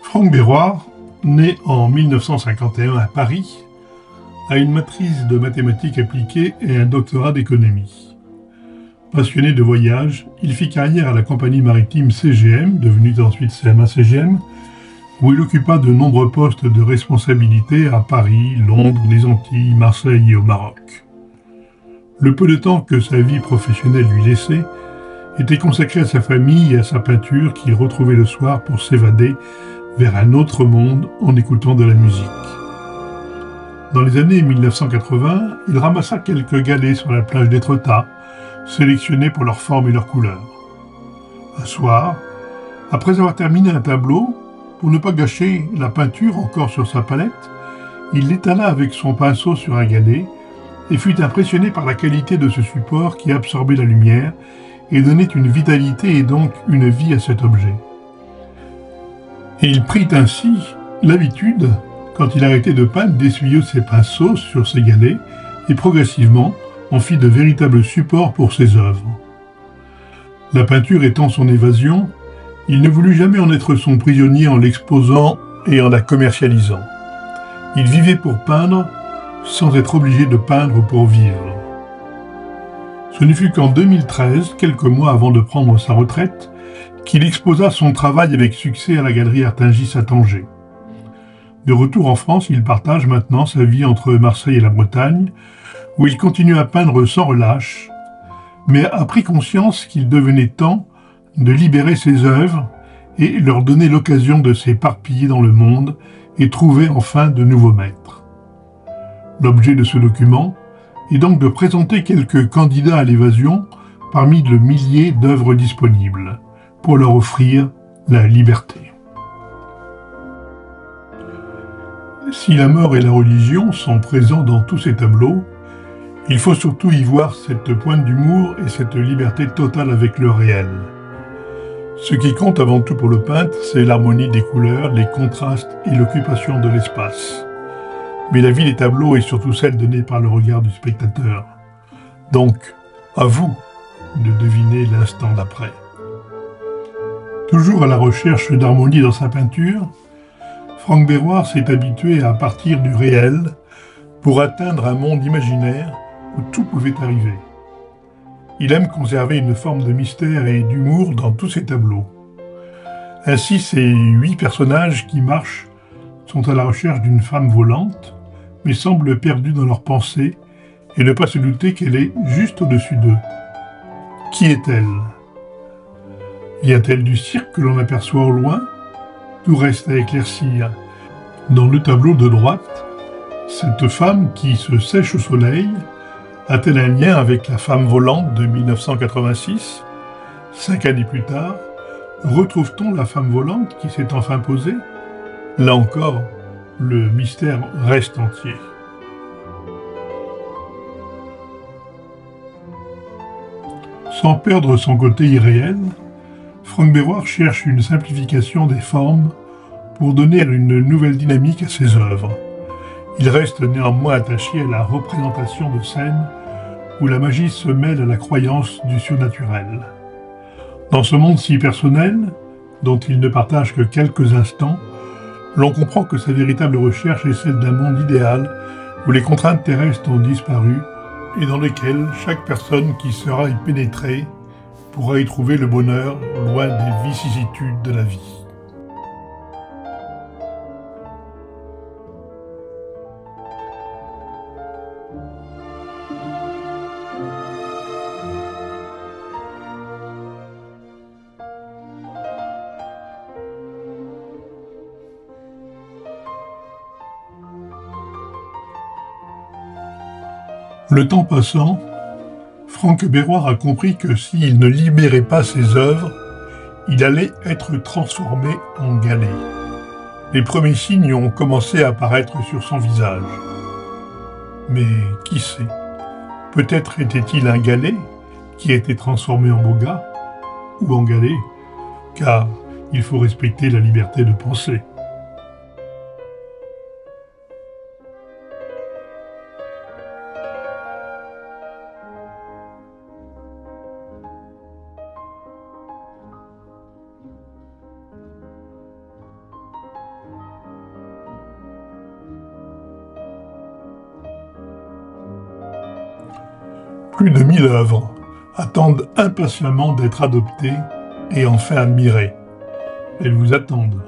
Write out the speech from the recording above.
Franck Béroir, né en 1951 à Paris, a une maîtrise de mathématiques appliquées et un doctorat d'économie. Passionné de voyage, il fit carrière à la compagnie maritime CGM, devenue ensuite CMA-CGM, où il occupa de nombreux postes de responsabilité à Paris, Londres, les Antilles, Marseille et au Maroc. Le peu de temps que sa vie professionnelle lui laissait était consacré à sa famille et à sa peinture qu'il retrouvait le soir pour s'évader vers un autre monde en écoutant de la musique. Dans les années 1980, il ramassa quelques galets sur la plage d'Étretat, sélectionnés pour leur forme et leur couleur. Un soir, après avoir terminé un tableau, pour ne pas gâcher la peinture encore sur sa palette, il l'étala avec son pinceau sur un galet et fut impressionné par la qualité de ce support qui absorbait la lumière et donnait une vitalité et donc une vie à cet objet. Et il prit ainsi l'habitude, quand il arrêtait de peindre, d'essuyer ses pinceaux sur ses galets et progressivement en fit de véritables supports pour ses œuvres. La peinture étant son évasion, il ne voulut jamais en être son prisonnier en l'exposant et en la commercialisant. Il vivait pour peindre sans être obligé de peindre pour vivre. Ce ne fut qu'en 2013, quelques mois avant de prendre sa retraite, qu'il exposa son travail avec succès à la galerie Artingis à Tanger. De retour en France, il partage maintenant sa vie entre Marseille et la Bretagne, où il continue à peindre sans relâche, mais a pris conscience qu'il devenait temps de libérer ses œuvres et leur donner l'occasion de s'éparpiller dans le monde et trouver enfin de nouveaux maîtres. L'objet de ce document est donc de présenter quelques candidats à l'évasion parmi le millier d'œuvres disponibles, pour leur offrir la liberté. Si la mort et la religion sont présents dans tous ces tableaux, il faut surtout y voir cette pointe d'humour et cette liberté totale avec le réel. Ce qui compte avant tout pour le peintre, c'est l'harmonie des couleurs, les contrastes et l'occupation de l'espace. Mais la vie des tableaux est surtout celle donnée par le regard du spectateur. Donc, à vous de deviner l'instant d'après. Toujours à la recherche d'harmonie dans sa peinture, Franck Béroir s'est habitué à partir du réel pour atteindre un monde imaginaire où tout pouvait arriver. Il aime conserver une forme de mystère et d'humour dans tous ses tableaux. Ainsi, ces 8 personnages qui marchent sont à la recherche d'une femme volante, mais semblent perdus dans leurs pensées et ne pas se douter qu'elle est juste au-dessus d'eux. Qui est-elle ? Vient-elle du cirque que l'on aperçoit au loin ? Tout reste à éclaircir. Dans le tableau de droite, cette femme qui se sèche au soleil a-t-elle un lien avec la femme volante de 1986 ? 5 années plus tard, retrouve-t-on la femme volante qui s'est enfin posée ? Là encore, le mystère reste entier. Sans perdre son côté irréel, Franck Béroir cherche une simplification des formes pour donner une nouvelle dynamique à ses œuvres. Il reste néanmoins attaché à la représentation de scènes où la magie se mêle à la croyance du surnaturel. Dans ce monde si personnel, dont il ne partage que quelques instants, l'on comprend que sa véritable recherche est celle d'un monde idéal où les contraintes terrestres ont disparu et dans lequel chaque personne qui sera y pénétrée pourra y trouver le bonheur loin des vicissitudes de la vie. Le temps passant, Franck Béroir a compris que s'il ne libérait pas ses œuvres, il allait être transformé en galet. Les premiers signes ont commencé à apparaître sur son visage. Mais qui sait ? Peut-être était-il un galet qui a été transformé en beau gars, ou en galet, car il faut respecter la liberté de penser. Plus de 1000 œuvres attendent impatiemment d'être adoptées et enfin admirées. Elles vous attendent.